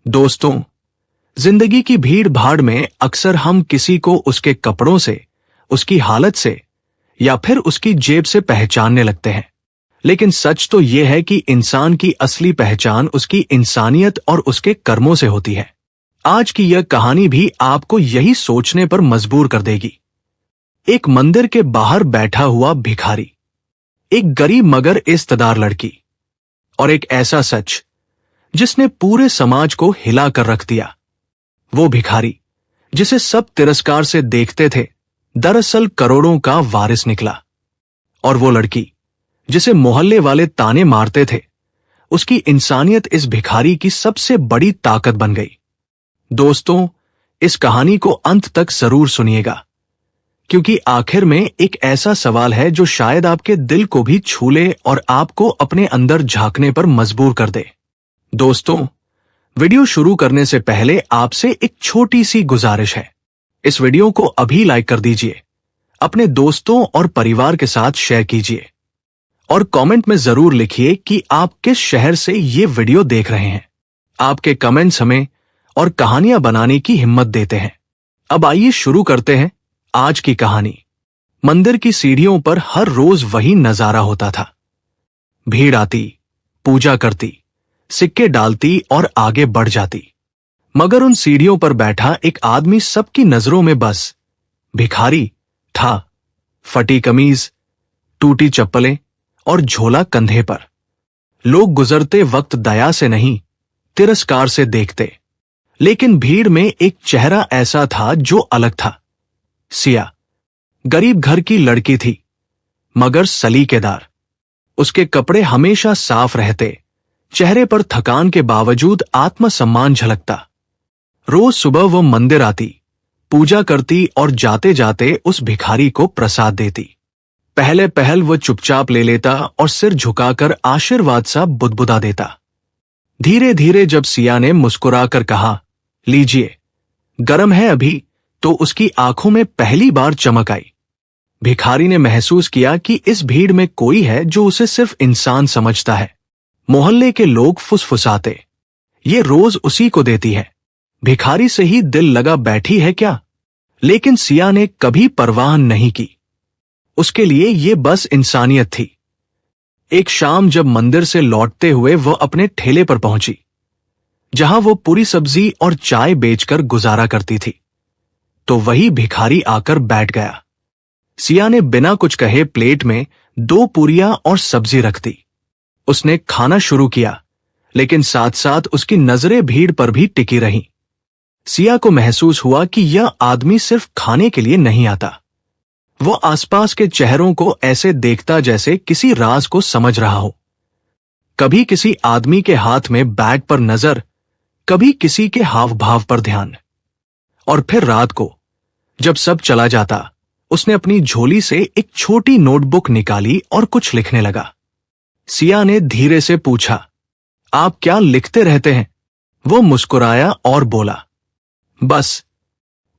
दोस्तों, जिंदगी की भीड़ भाड़ में अक्सर हम किसी को उसके कपड़ों से, उसकी हालत से या फिर उसकी जेब से पहचानने लगते हैं। लेकिन सच तो यह है कि इंसान की असली पहचान उसकी इंसानियत और उसके कर्मों से होती है। आज की यह कहानी भी आपको यही सोचने पर मजबूर कर देगी। एक मंदिर के बाहर बैठा हुआ भिखारी, एक गरीब मगर इज़्ज़तदार लड़की और एक ऐसा सच जिसने पूरे समाज को हिला कर रख दिया। वो भिखारी जिसे सब तिरस्कार से देखते थे, दरअसल करोड़ों का वारिस निकला। और वो लड़की जिसे मोहल्ले वाले ताने मारते थे, उसकी इंसानियत इस भिखारी की सबसे बड़ी ताकत बन गई। दोस्तों, इस कहानी को अंत तक जरूर सुनिएगा, क्योंकि आखिर में एक ऐसा सवाल है जो शायद आपके दिल को भी छू ले और आपको अपने अंदर झांकने पर मजबूर कर दे। दोस्तों, वीडियो शुरू करने से पहले आपसे एक छोटी सी गुजारिश है। इस वीडियो को अभी लाइक कर दीजिए, अपने दोस्तों और परिवार के साथ शेयर कीजिए और कमेंट में जरूर लिखिए कि आप किस शहर से ये वीडियो देख रहे हैं। आपके कमेंट्स हमें और कहानियां बनाने की हिम्मत देते हैं। अब आइए शुरू करते हैं आज की कहानी। मंदिर की सीढ़ियों पर हर रोज वही नजारा होता था। भीड़ आती, पूजा करती, सिक्के डालती और आगे बढ़ जाती, मगर उन सीढ़ियों पर बैठा एक आदमी सबकी नजरों में बस भिखारी था। फटी कमीज, टूटी चप्पलें और झोला कंधे पर। लोग गुजरते वक्त दया से नहीं, तिरस्कार से देखते, लेकिन भीड़ में एक चेहरा ऐसा था जो अलग था। सिया गरीब घर की लड़की थी, मगर सलीकेदार। उसके कपड़े हमेशा साफ रहते, चेहरे पर थकान के बावजूद आत्मसम्मान झलकता। रोज सुबह वो मंदिर आती, पूजा करती और जाते जाते उस भिखारी को प्रसाद देती। पहले पहल वो चुपचाप ले लेता और सिर झुकाकर आशीर्वाद सा बुदबुदा देता। धीरे धीरे जब सिया ने मुस्कुराकर कहा, लीजिए, गरम है अभी, तो उसकी आंखों में पहली बार चमक आई। भिखारी ने महसूस किया कि इस भीड़ में कोई है जो उसे सिर्फ इंसान समझता है। मोहल्ले के लोग फुसफुसाते, ये रोज उसी को देती है, भिखारी से ही दिल लगा बैठी है क्या? लेकिन सिया ने कभी परवाह नहीं की। उसके लिए ये बस इंसानियत थी। एक शाम जब मंदिर से लौटते हुए वह अपने ठेले पर पहुंची, जहां वो पूरी सब्जी और चाय बेचकर गुजारा करती थी, तो वही भिखारी आकर बैठ गया। सिया ने बिना कुछ कहे प्लेट में 2 पूरियां और सब्जी रख दी। उसने खाना शुरू किया, लेकिन साथ साथ उसकी नजरें भीड़ पर भी टिकी रहीं। सिया को महसूस हुआ कि यह आदमी सिर्फ खाने के लिए नहीं आता। वो आसपास के चेहरों को ऐसे देखता जैसे किसी राज को समझ रहा हो। कभी किसी आदमी के हाथ में बैग पर नजर, कभी किसी के हाव भाव पर ध्यान। और फिर रात को जब सब चला जाता, उसने अपनी झोली से एक छोटी नोटबुक निकाली और कुछ लिखने लगा। सिया ने धीरे से पूछा, आप क्या लिखते रहते हैं? वो मुस्कुराया और बोला, बस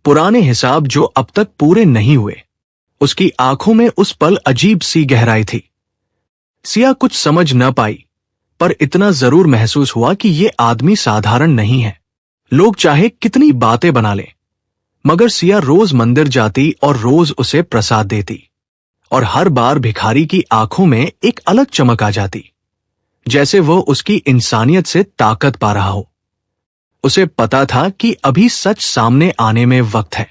पुराने हिसाब जो अब तक पूरे नहीं हुए। उसकी आंखों में उस पल अजीब सी गहराई थी। सिया कुछ समझ न पाई, पर इतना जरूर महसूस हुआ कि ये आदमी साधारण नहीं है। लोग चाहे कितनी बातें बना लें, मगर सिया रोज मंदिर जाती और रोज उसे प्रसाद देती, और हर बार भिखारी की आंखों में एक अलग चमक आ जाती, जैसे वो उसकी इंसानियत से ताकत पा रहा हो। उसे पता था कि अभी सच सामने आने में वक्त है,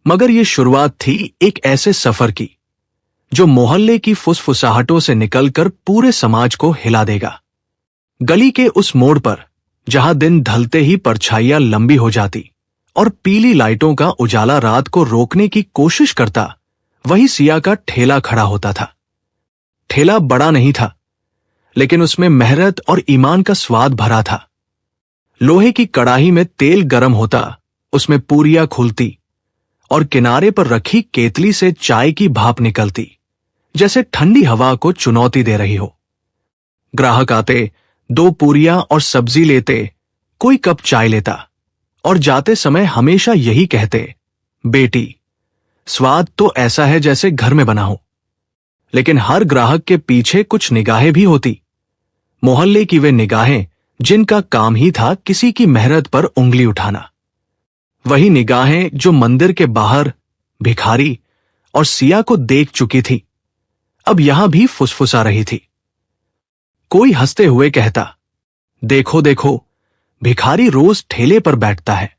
मगर ये शुरुआत थी एक ऐसे सफर की जो मोहल्ले की फुसफुसाहटों से निकलकर पूरे समाज को हिला देगा। गली के उस मोड़ पर, जहां दिन ढलते ही परछाइयां लंबी हो जाती और पीली लाइटों का उजाला रात को रोकने की कोशिश करता, वही सिया का ठेला खड़ा होता था। ठेला बड़ा नहीं था, लेकिन उसमें मेहनत और ईमान का स्वाद भरा था। लोहे की कड़ाही में तेल गरम होता, उसमें पूरियां खुलती और किनारे पर रखी केतली से चाय की भाप निकलती, जैसे ठंडी हवा को चुनौती दे रही हो। ग्राहक आते, 2 पूरियां और सब्जी लेते, कोई कप चाय लेता और जाते समय हमेशा यही कहते, बेटी, स्वाद तो ऐसा है जैसे घर में बना हो। लेकिन हर ग्राहक के पीछे कुछ निगाहें भी होती। मोहल्ले की वे निगाहें जिनका काम ही था किसी की मेहनत पर उंगली उठाना। वही निगाहें जो मंदिर के बाहर भिखारी और सिया को देख चुकी थी, अब यहां भी फुसफुसा रही थी। कोई हंसते हुए कहता, देखो देखो, भिखारी रोज ठेले पर बैठता है।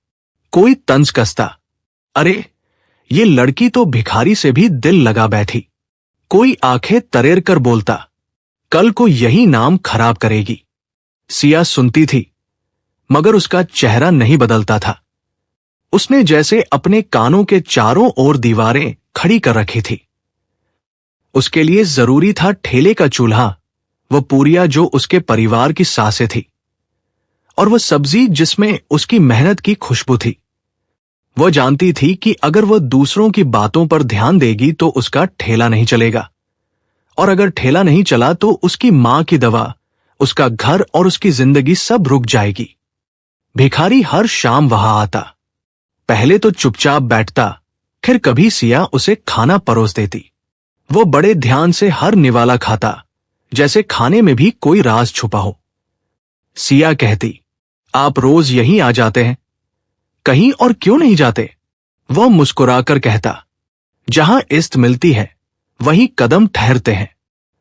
कोई तंज कसता, अरे ये लड़की तो भिखारी से भी दिल लगा बैठी। कोई आंखें तरेर कर बोलता, कल को यही नाम खराब करेगी। सिया सुनती थी, मगर उसका चेहरा नहीं बदलता था। उसने जैसे अपने कानों के चारों ओर दीवारें खड़ी कर रखी थी। उसके लिए जरूरी था ठेले का चूल्हा, वह पूरिया जो उसके परिवार की सांसें थी, और वह सब्जी जिसमें उसकी मेहनत की खुशबू थी। वह जानती थी कि अगर वह दूसरों की बातों पर ध्यान देगी तो उसका ठेला नहीं चलेगा, और अगर ठेला नहीं चला तो उसकी मां की दवा, उसका घर और उसकी जिंदगी सब रुक जाएगी। भिखारी हर शाम वहां आता। पहले तो चुपचाप बैठता, फिर कभी सिया उसे खाना परोस देती। वो बड़े ध्यान से हर निवाला खाता, जैसे खाने में भी कोई राज छुपा हो। सिया कहती, आप रोज यहीं आ जाते हैं, कहीं और क्यों नहीं जाते? वह मुस्कुराकर कहता, जहां इस्त मिलती है वहीं कदम ठहरते हैं।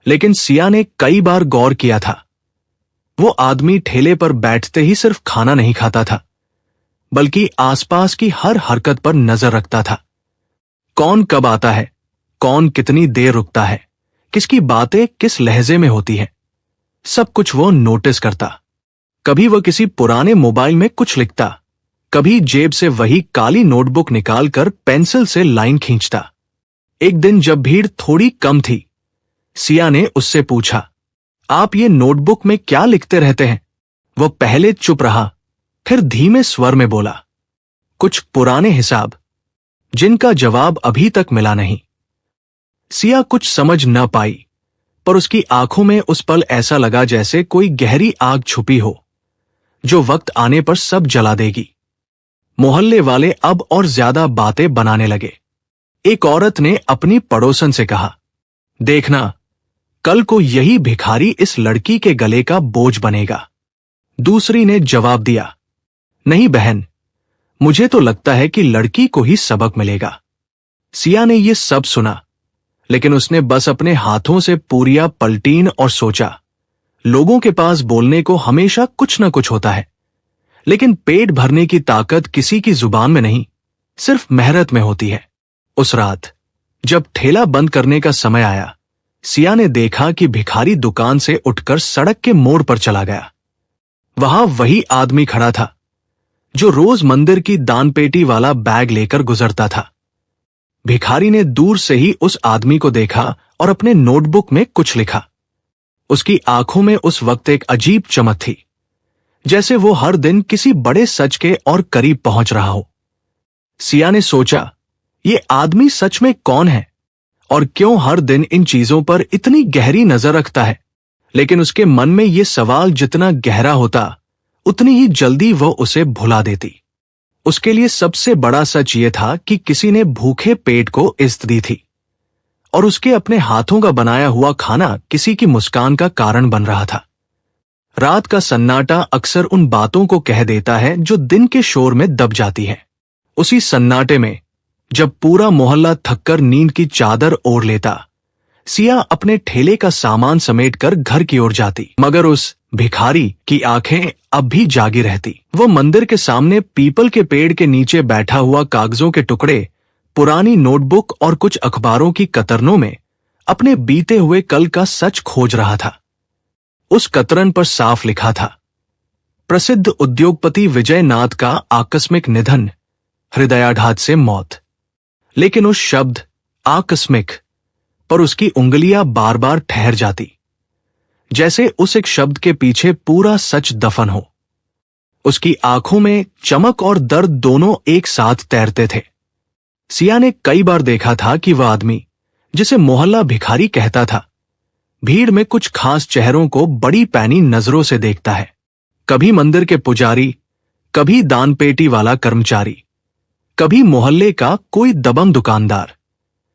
लेकिन सिया ने कई बार गौर किया था, वो आदमी ठेले पर बैठते ही सिर्फ खाना नहीं खाता था, बल्कि आसपास की हर हरकत पर नजर रखता था। कौन कब आता है, कौन कितनी देर रुकता है, किसकी बातें किस लहजे में होती है, सब कुछ वो नोटिस करता। कभी वह किसी पुराने मोबाइल में कुछ लिखता, कभी जेब से वही काली नोटबुक निकालकर पेंसिल से लाइन खींचता। एक दिन जब भीड़ थोड़ी कम थी, सिया ने उससे पूछा, आप ये नोटबुक में क्या लिखते रहते हैं? वह पहले चुप रहा, फिर धीमे स्वर में बोला, कुछ पुराने हिसाब, जिनका जवाब अभी तक मिला नहीं। सिया कुछ समझ न पाई, पर उसकी आंखों में उस पल ऐसा लगा जैसे कोई गहरी आग छुपी हो, जो वक्त आने पर सब जला देगी। मोहल्ले वाले अब और ज्यादा बातें बनाने लगे। एक औरत ने अपनी पड़ोसन से कहा, देखना, कल को यही भिखारी इस लड़की के गले का बोझ बनेगा। दूसरी ने जवाब दिया, नहीं बहन, मुझे तो लगता है कि लड़की को ही सबक मिलेगा। सिया ने यह सब सुना, लेकिन उसने बस अपने हाथों से पूरिया पलटीन और सोचा, लोगों के पास बोलने को हमेशा कुछ न कुछ होता है, लेकिन पेट भरने की ताकत किसी की जुबान में नहीं, सिर्फ मेहनत में होती है। उस रात जब ठेला बंद करने का समय आया, सिया ने देखा कि भिखारी दुकान से उठकर सड़क के मोड़ पर चला गया। वहां वही आदमी खड़ा था जो रोज मंदिर की दानपेटी वाला बैग लेकर गुजरता था। भिखारी ने दूर से ही उस आदमी को देखा और अपने नोटबुक में कुछ लिखा। उसकी आंखों में उस वक्त एक अजीब चमक थी, जैसे वो हर दिन किसी बड़े सच के और करीब पहुंच रहा हो। सिया ने सोचा, ये आदमी सच में कौन है और क्यों हर दिन इन चीजों पर इतनी गहरी नजर रखता है? लेकिन उसके मन में ये सवाल जितना गहरा होता, उतनी ही जल्दी वह उसे भुला देती। उसके लिए सबसे बड़ा सच ये था कि किसी ने भूखे पेट को इज्जत दी थी, और उसके अपने हाथों का बनाया हुआ खाना किसी की मुस्कान का कारण बन रहा था। रात का सन्नाटा अक्सर उन बातों को कह देता है जो दिन के शोर में दब जाती है। उसी सन्नाटे में जब पूरा मोहल्ला थककर नींद की चादर ओढ़ लेता, सिया अपने ठेले का सामान समेटकर घर की ओर जाती, मगर उस भिखारी की आंखें अब भी जागी रहती। वो मंदिर के सामने पीपल के पेड़ के नीचे बैठा हुआ कागजों के टुकड़े, पुरानी नोटबुक और कुछ अखबारों की कतरनों में अपने बीते हुए कल का सच खोज रहा था। उस कतरन पर साफ लिखा था, प्रसिद्ध उद्योगपति विजय नाथ का आकस्मिक निधन, हृदयाघात से मौत। लेकिन उस शब्द आकस्मिक पर उसकी उंगलियां बार बार ठहर जाती, जैसे उस एक शब्द के पीछे पूरा सच दफन हो। उसकी आंखों में चमक और दर्द दोनों एक साथ तैरते थे। सिया ने कई बार देखा था कि वह आदमी, जिसे मोहल्ला भिखारी कहता था, भीड़ में कुछ खास चेहरों को बड़ी पैनी नजरों से देखता है। कभी मंदिर के पुजारी, कभी दानपेटी वाला कर्मचारी, कभी मोहल्ले का कोई दबंग दुकानदार,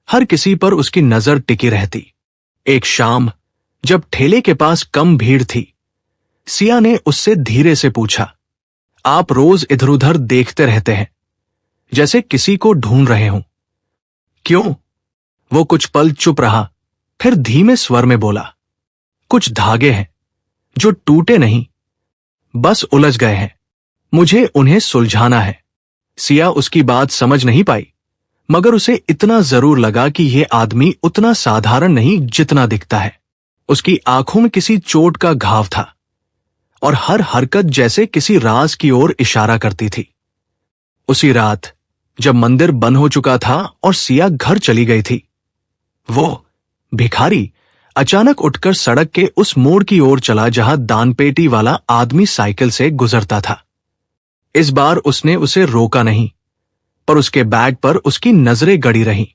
हर किसी पर उसकी नजर टिकी रहती। एक शाम जब ठेले के पास कम भीड़ थी, सिया ने उससे धीरे से पूछा, आप रोज इधर उधर देखते रहते हैं, जैसे किसी को ढूंढ रहे हों। क्यों? वो कुछ पल चुप रहा, फिर धीमे स्वर में बोला, कुछ धागे हैं जो टूटे नहीं, बस उलझ गए हैं, मुझे उन्हें सुलझाना है। सिया उसकी बात समझ नहीं पाई, मगर उसे इतना जरूर लगा कि यह आदमी उतना साधारण नहीं जितना दिखता है। उसकी आंखों में किसी चोट का घाव था और हर हरकत जैसे किसी राज की ओर इशारा करती थी। उसी रात जब मंदिर बंद हो चुका था और सिया घर चली गई थी, वो भिखारी अचानक उठकर सड़क के उस मोड़ की ओर चला जहां दानपेटी वाला आदमी साइकिल से गुजरता था। इस बार उसने उसे रोका नहीं, पर उसके बैग पर उसकी नजरें गड़ी रहीं।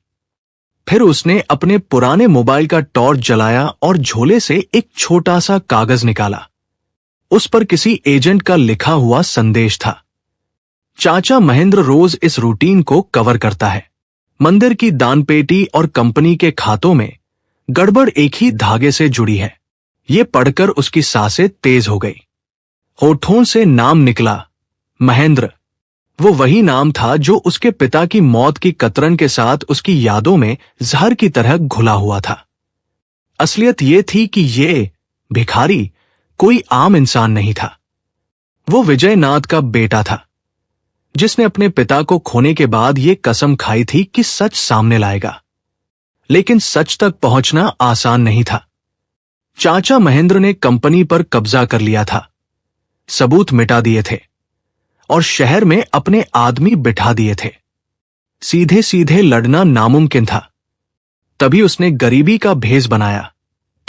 फिर उसने अपने पुराने मोबाइल का टॉर्च जलाया और झोले से एक छोटा सा कागज निकाला। उस पर किसी एजेंट का लिखा हुआ संदेश था। चाचा महेंद्र रोज इस रूटीन को कवर करता है। मंदिर की दानपेटी और कंपनी के खातों में गड़बड़ एक ही धागे से जुड़ी है। ये पढ़कर उसकी सांसें तेज हो गई। होठों से नाम निकला, महेंद्र। वो वही नाम था जो उसके पिता की मौत की कतरन के साथ उसकी यादों में जहर की तरह घुला हुआ था। असलियत ये थी कि ये भिखारी कोई आम इंसान नहीं था। वो विजयनाथ का बेटा था, जिसने अपने पिता को खोने के बाद ये कसम खाई थी कि सच सामने लाएगा। लेकिन सच तक पहुंचना आसान नहीं था। चाचा महेंद्र ने कंपनी पर कब्जा कर लिया था, सबूत मिटा दिए थे और शहर में अपने आदमी बिठा दिए थे। सीधे सीधे लड़ना नामुमकिन था। तभी उसने गरीबी का भेष बनाया,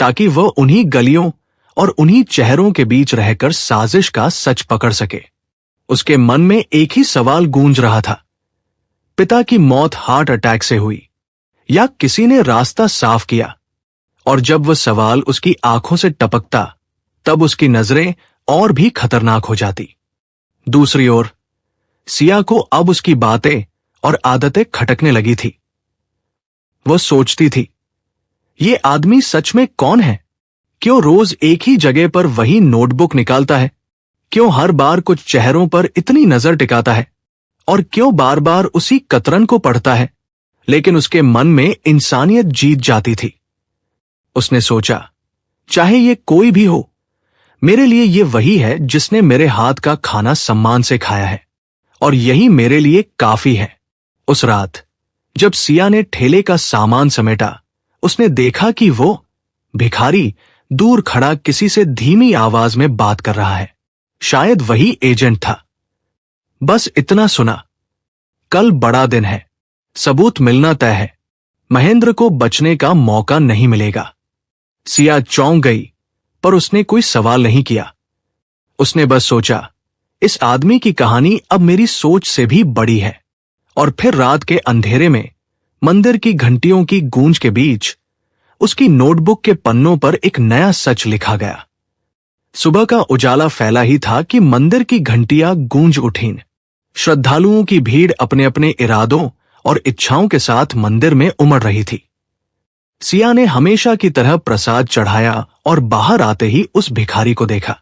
ताकि वह उन्हीं गलियों और उन्हीं चेहरों के बीच रहकर साजिश का सच पकड़ सके। उसके मन में एक ही सवाल गूंज रहा था, पिता की मौत हार्ट अटैक से हुई या किसी ने रास्ता साफ किया? और जब वह सवाल उसकी आंखों से टपकता, तब उसकी नजरें और भी खतरनाक हो जाती। दूसरी ओर सिया को अब उसकी बातें और आदतें खटकने लगी थी। वो सोचती थी, ये आदमी सच में कौन है? क्यों रोज एक ही जगह पर वही नोटबुक निकालता है? क्यों हर बार कुछ चेहरों पर इतनी नजर टिकाता है? और क्यों बार बार उसी कतरन को पढ़ता है? लेकिन उसके मन में इंसानियत जीत जाती थी। उसने सोचा, चाहे ये कोई भी हो, मेरे लिए ये वही है जिसने मेरे हाथ का खाना सम्मान से खाया है, और यही मेरे लिए काफी है। उस रात जब सिया ने ठेले का सामान समेटा, उसने देखा कि वो भिखारी दूर खड़ा किसी से धीमी आवाज में बात कर रहा है। शायद वही एजेंट था। बस इतना सुना, कल बड़ा दिन है, सबूत मिलना तय है, महेंद्र को बचने का मौका नहीं मिलेगा। सिया चौंक गई, पर उसने कोई सवाल नहीं किया। उसने बस सोचा, इस आदमी की कहानी अब मेरी सोच से भी बड़ी है। और फिर रात के अंधेरे में मंदिर की घंटियों की गूंज के बीच उसकी नोटबुक के पन्नों पर एक नया सच लिखा गया। सुबह का उजाला फैला ही था कि मंदिर की घंटियां गूंज उठीं। श्रद्धालुओं की भीड़ अपने अपने इरादों और इच्छाओं के साथ मंदिर में उमड़ रही थी। सिया ने हमेशा की तरह प्रसाद चढ़ाया और बाहर आते ही उस भिखारी को देखा।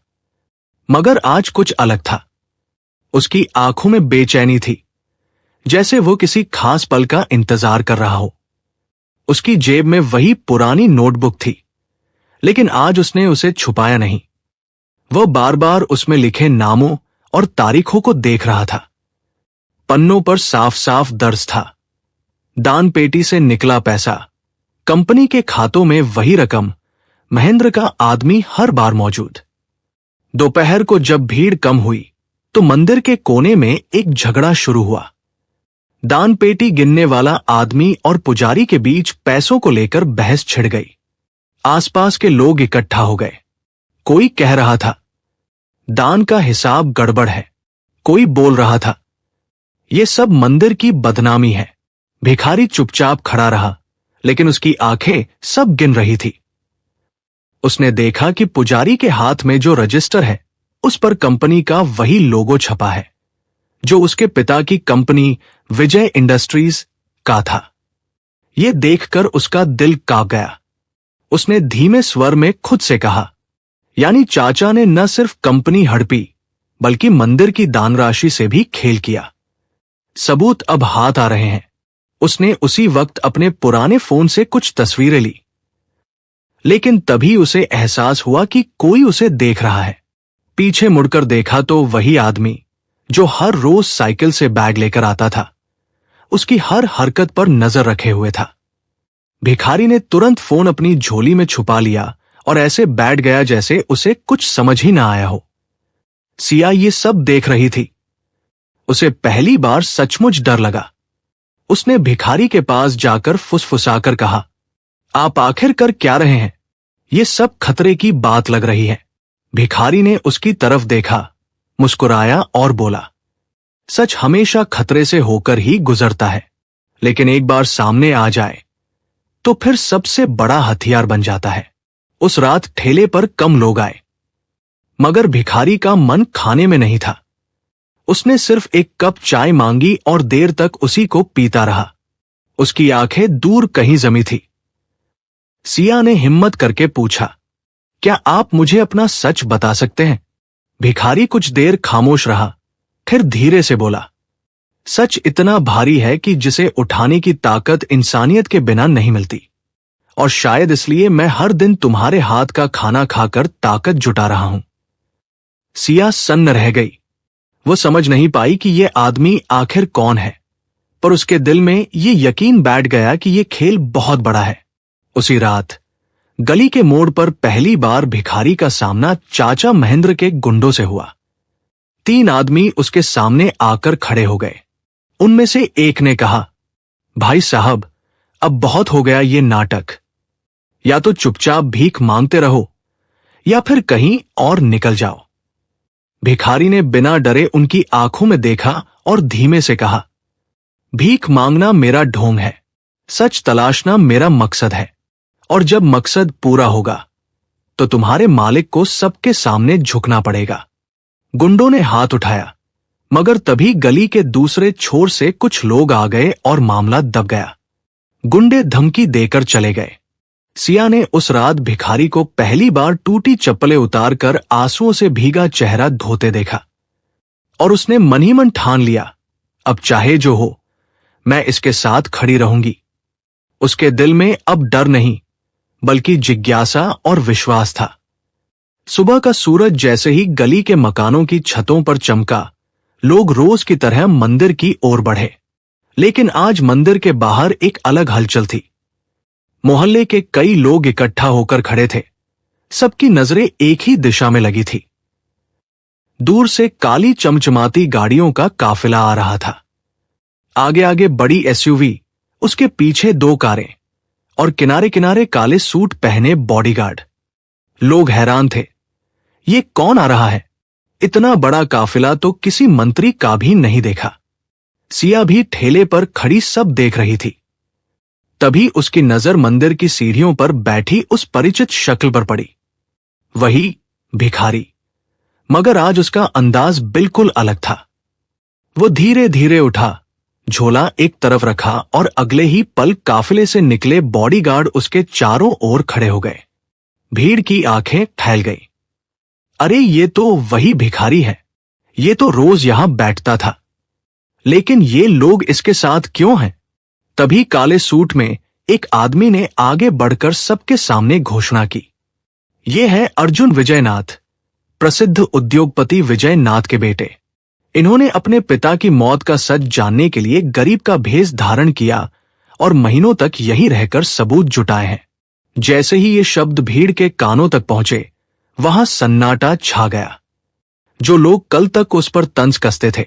मगर आज कुछ अलग था। उसकी आंखों में बेचैनी थी, जैसे वो किसी खास पल का इंतजार कर रहा हो। उसकी जेब में वही पुरानी नोटबुक थी, लेकिन आज उसने उसे छुपाया नहीं। वह बार बार उसमें लिखे नामों और तारीखों को देख रहा था। पन्नों पर साफ साफ दर्ज था, दान पेटी से निकला पैसा, कंपनी के खातों में वही रकम, महेंद्र का आदमी हर बार मौजूद। दोपहर को जब भीड़ कम हुई तो मंदिर के कोने में एक झगड़ा शुरू हुआ। दान पेटी गिनने वाला आदमी और पुजारी के बीच पैसों को लेकर बहस छिड़ गई। आसपास के लोग इकट्ठा हो गए। कोई कह रहा था, दान का हिसाब गड़बड़ है। कोई बोल रहा था, ये सब मंदिर की बदनामी है। भिखारी चुपचाप खड़ा रहा, लेकिन उसकी आंखें सब गिन रही थी। उसने देखा कि पुजारी के हाथ में जो रजिस्टर है, उस पर कंपनी का वही लोगो छपा है जो उसके पिता की कंपनी विजय इंडस्ट्रीज का था। यह देखकर उसका दिल कांप गया। उसने धीमे स्वर में खुद से कहा, यानी चाचा ने न सिर्फ कंपनी हड़पी बल्कि मंदिर की दान राशि से भी खेल किया। सबूत अब हाथ आ रहे हैं। उसने उसी वक्त अपने पुराने फोन से कुछ तस्वीरें ली, लेकिन तभी उसे एहसास हुआ कि कोई उसे देख रहा है। पीछे मुड़कर देखा तो वही आदमी जो हर रोज साइकिल से बैग लेकर आता था, उसकी हर हरकत पर नजर रखे हुए था। भिखारी ने तुरंत फोन अपनी झोली में छुपा लिया और ऐसे बैठ गया जैसे उसे कुछ समझ ही ना आया हो। सिया ये सब देख रही थी। उसे पहली बार सचमुच डर लगा। उसने भिखारी के पास जाकर फुसफुसाकर कहा, आप आखिर कर क्या रहे हैं? ये सब खतरे की बात लग रही है। भिखारी ने उसकी तरफ देखा, मुस्कुराया और बोला, सच हमेशा खतरे से होकर ही गुजरता है, लेकिन एक बार सामने आ जाए तो फिर सबसे बड़ा हथियार बन जाता है। उस रात ठेले पर कम लोग आए, मगर भिखारी का मन खाने में नहीं था। उसने सिर्फ एक कप चाय मांगी और देर तक उसी को पीता रहा। उसकी आंखें दूर कहीं जमी थी। सिया ने हिम्मत करके पूछा, क्या आप मुझे अपना सच बता सकते हैं? भिखारी कुछ देर खामोश रहा, फिर धीरे से बोला, सच इतना भारी है कि जिसे उठाने की ताकत इंसानियत के बिना नहीं मिलती, और शायद इसलिए मैं हर दिन तुम्हारे हाथ का खाना खाकर ताकत जुटा रहा हूं। सिया सन्न रह गई। वो समझ नहीं पाई कि ये आदमी आखिर कौन है, पर उसके दिल में ये यकीन बैठ गया कि ये खेल बहुत बड़ा है। उसी रात गली के मोड़ पर पहली बार भिखारी का सामना चाचा महेंद्र के गुंडों से हुआ। 3 आदमी उसके सामने आकर खड़े हो गए। उनमें से एक ने कहा, भाई साहब, अब बहुत हो गया ये नाटक। या तो चुपचाप भीख मांगते रहो या फिर कहीं और निकल जाओ। भिखारी ने बिना डरे उनकी आंखों में देखा और धीमे से कहा, भीख मांगना मेरा ढोंग है, सच तलाशना मेरा मकसद है, और जब मकसद पूरा होगा तो तुम्हारे मालिक को सबके सामने झुकना पड़ेगा। गुंडों ने हाथ उठाया, मगर तभी गली के दूसरे छोर से कुछ लोग आ गए और मामला दब गया। गुंडे धमकी देकर चले गए। सिया ने उस रात भिखारी को पहली बार टूटी चप्पलें उतारकर आंसुओं से भीगा चेहरा धोते देखा, और उसने मन ही मन ठान लिया, अब चाहे जो हो, मैं इसके साथ खड़ी रहूंगी। उसके दिल में अब डर नहीं, बल्कि जिज्ञासा और विश्वास था। सुबह का सूरज जैसे ही गली के मकानों की छतों पर चमका, लोग रोज की तरह मंदिर की ओर बढ़े। लेकिन आज मंदिर के बाहर एक अलग हलचल थी। मोहल्ले के कई लोग इकट्ठा होकर खड़े थे। सबकी नजरें एक ही दिशा में लगी थी। दूर से काली चमचमाती गाड़ियों का काफिला आ रहा था। आगे आगे बड़ी एसयूवी, उसके पीछे 2 कारें और किनारे किनारे काले सूट पहने बॉडीगार्ड। लोग हैरान थे, ये कौन आ रहा है? इतना बड़ा काफिला तो किसी मंत्री का भी नहीं देखा। सिया भी ठेले पर खड़ी सब देख रही थी। तभी उसकी नजर मंदिर की सीढ़ियों पर बैठी उस परिचित शक्ल पर पड़ी। वही भिखारी, मगर आज उसका अंदाज बिल्कुल अलग था। वो धीरे धीरे उठा, झोला एक तरफ रखा और अगले ही पल काफिले से निकले बॉडीगार्ड उसके चारों ओर खड़े हो गए। भीड़ की आंखें फैल गई। अरे ये तो वही भिखारी है, ये तो रोज यहां बैठता था, लेकिन ये लोग इसके साथ क्यों हैं? तभी काले सूट में एक आदमी ने आगे बढ़कर सबके सामने घोषणा की, ये है अर्जुन विजयनाथ, प्रसिद्ध उद्योगपति विजयनाथ के बेटे। इन्होंने अपने पिता की मौत का सच जानने के लिए गरीब का भेष धारण किया और महीनों तक यहीं रहकर सबूत जुटाए हैं। जैसे ही ये शब्द भीड़ के कानों तक पहुंचे, वहां सन्नाटा छा गया। जो लोग कल तक उस पर तंज कसते थे,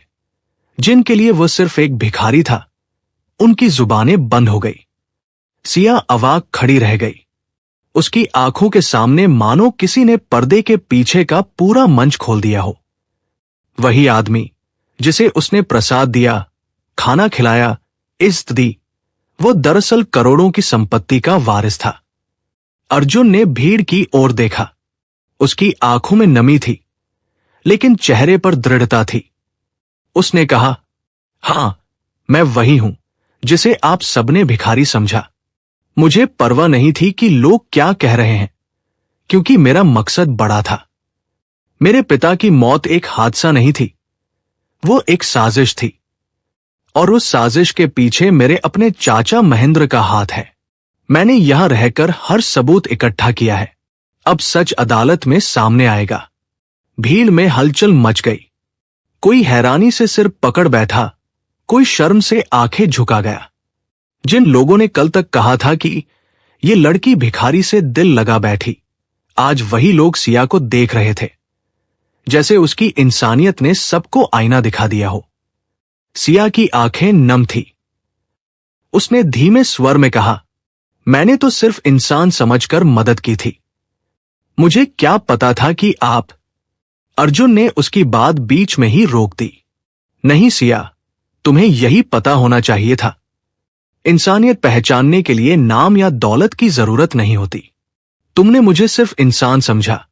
जिनके लिए वह सिर्फ एक भिखारी था, उनकी जुबानें बंद हो गई। सिया अवाक खड़ी रह गई। उसकी आंखों के सामने मानो किसी ने पर्दे के पीछे का पूरा मंच खोल दिया हो। वही आदमी जिसे उसने प्रसाद दिया, खाना खिलाया, इज्जत दी, वो दरअसल करोड़ों की संपत्ति का वारिस था। अर्जुन ने भीड़ की ओर देखा। उसकी आंखों में नमी थी, लेकिन चेहरे पर दृढ़ता थी। उसने कहा, हां, मैं वही हूं जिसे आप सबने भिखारी समझा। मुझे परवाह नहीं थी कि लोग क्या कह रहे हैं, क्योंकि मेरा मकसद बड़ा था। मेरे पिता की मौत एक हादसा नहीं थी, वो एक साजिश थी, और उस साजिश के पीछे मेरे अपने चाचा महेंद्र का हाथ है। मैंने यहां रहकर हर सबूत इकट्ठा किया है। अब सच अदालत में सामने आएगा। भीड़ में हलचल मच गई। कोई हैरानी से सिर पकड़ बैठा, कोई शर्म से आंखें झुका गया। जिन लोगों ने कल तक कहा था कि ये लड़की भिखारी से दिल लगा बैठी, आज वही लोग सिया को देख रहे थे जैसे उसकी इंसानियत ने सबको आईना दिखा दिया हो। सिया की आंखें नम थी। उसने धीमे स्वर में कहा, मैंने तो सिर्फ इंसान समझकर मदद की थी। मुझे क्या पता था कि आप। अर्जुन ने उसकी बात बीच में ही रोक दी। नहीं सिया, तुम्हें यही पता होना चाहिए था। इंसानियत पहचानने के लिए नाम या दौलत की जरूरत नहीं होती। तुमने मुझे सिर्फ इंसान समझा,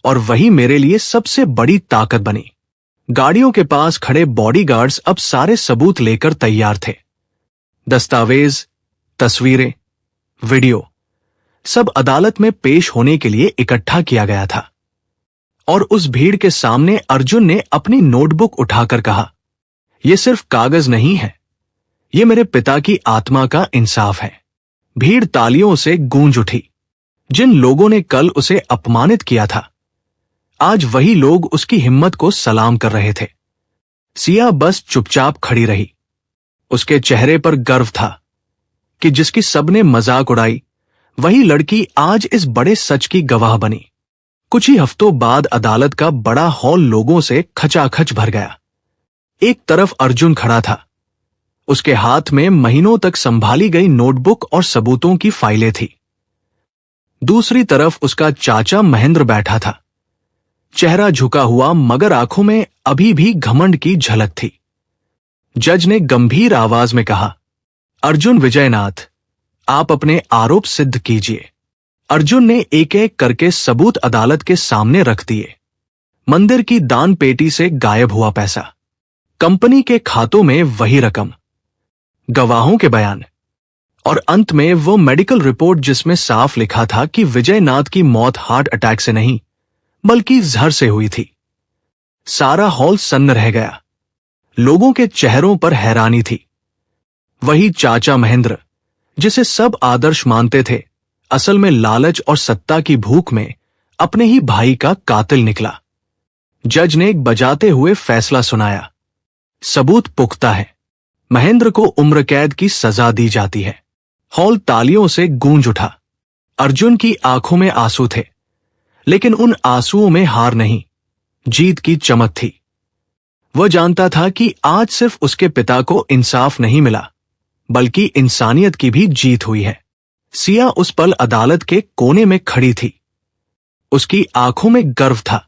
और वही मेरे लिए सबसे बड़ी ताकत बनी। गाड़ियों के पास खड़े बॉडीगार्ड्स अब सारे सबूत लेकर तैयार थे। दस्तावेज, तस्वीरें, वीडियो, सब अदालत में पेश होने के लिए इकट्ठा किया गया था। और उस भीड़ के सामने अर्जुन ने अपनी नोटबुक उठाकर कहा, यह सिर्फ कागज नहीं है, यह मेरे पिता की आत्मा का इंसाफ है। भीड़ तालियों से गूंज उठी। जिन लोगों ने कल उसे अपमानित किया था, आज वही लोग उसकी हिम्मत को सलाम कर रहे थे। सिया बस चुपचाप खड़ी रही। उसके चेहरे पर गर्व था कि जिसकी सबने मजाक उड़ाई, वही लड़की आज इस बड़े सच की गवाह बनी। कुछ ही हफ्तों बाद अदालत का बड़ा हॉल लोगों से खचाखच भर गया। एक तरफ अर्जुन खड़ा था। उसके हाथ में महीनों तक संभाली गई नोटबुक और सबूतों की फाइलें थी। दूसरी तरफ उसका चाचा महेंद्र बैठा था। चेहरा झुका हुआ, मगर आंखों में अभी भी घमंड की झलक थी। जज ने गंभीर आवाज में कहा, अर्जुन विजयनाथ, आप अपने आरोप सिद्ध कीजिए। अर्जुन ने एक एक करके सबूत अदालत के सामने रख दिए। मंदिर की दान पेटी से गायब हुआ पैसा, कंपनी के खातों में वही रकम, गवाहों के बयान, और अंत में वो मेडिकल रिपोर्ट जिसमें साफ लिखा था कि विजयनाथ की मौत हार्ट अटैक से नहीं बल्कि जहर से हुई थी। सारा हॉल सन्न रह गया। लोगों के चेहरों पर हैरानी थी। वही चाचा महेंद्र, जिसे सब आदर्श मानते थे, असल में लालच और सत्ता की भूख में अपने ही भाई का कातिल निकला। जज ने एक बजाते हुए फैसला सुनाया, सबूत पुख्ता है, महेंद्र को उम्र कैद की सजा दी जाती है। हॉल तालियों से गूंज उठा। अर्जुन की आंखों में आंसू थे, लेकिन उन आंसुओं में हार नहीं, जीत की चमक थी। वह जानता था कि आज सिर्फ उसके पिता को इंसाफ नहीं मिला, बल्कि इंसानियत की भी जीत हुई है। सिया उस पल अदालत के कोने में खड़ी थी। उसकी आंखों में गर्व था।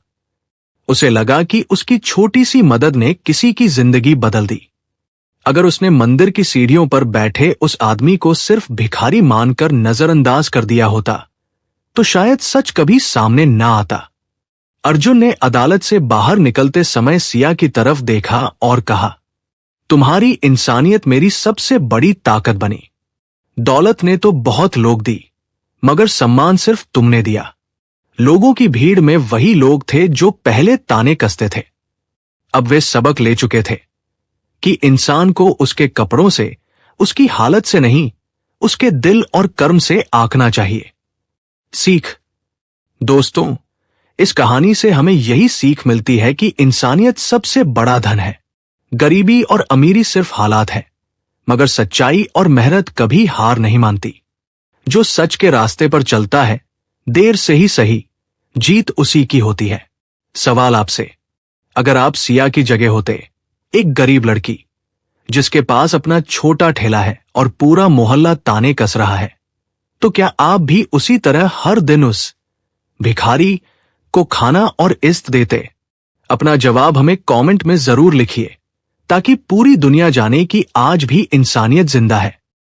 उसे लगा कि उसकी छोटी सी मदद ने किसी की जिंदगी बदल दी। अगर उसने मंदिर की सीढ़ियों पर बैठे उस आदमी को सिर्फ भिखारी मानकर नजरअंदाज कर दिया होता, तो शायद सच कभी सामने ना आता। अर्जुन ने अदालत से बाहर निकलते समय सिया की तरफ देखा और कहा, तुम्हारी इंसानियत मेरी सबसे बड़ी ताकत बनी। दौलत ने तो बहुत लोग दी, मगर सम्मान सिर्फ तुमने दिया। लोगों की भीड़ में वही लोग थे जो पहले ताने कसते थे। अब वे सबक ले चुके थे कि इंसान को उसके कपड़ों से, उसकी हालत से नहीं, उसके दिल और कर्म से आंकना चाहिए। सीख। दोस्तों, इस कहानी से हमें यही सीख मिलती है कि इंसानियत सबसे बड़ा धन है। गरीबी और अमीरी सिर्फ हालात है, मगर सच्चाई और मेहनत कभी हार नहीं मानती। जो सच के रास्ते पर चलता है, देर से ही सही, जीत उसी की होती है। सवाल आपसे, अगर आप सिया की जगह होते, एक गरीब लड़की जिसके पास अपना छोटा ठेला है और पूरा मोहल्ला ताने कस रहा है, तो क्या आप भी उसी तरह हर दिन उस भिखारी को खाना और इज्जत देते? अपना जवाब हमें कमेंट में जरूर लिखिए, ताकि पूरी दुनिया जाने कि आज भी इंसानियत जिंदा है।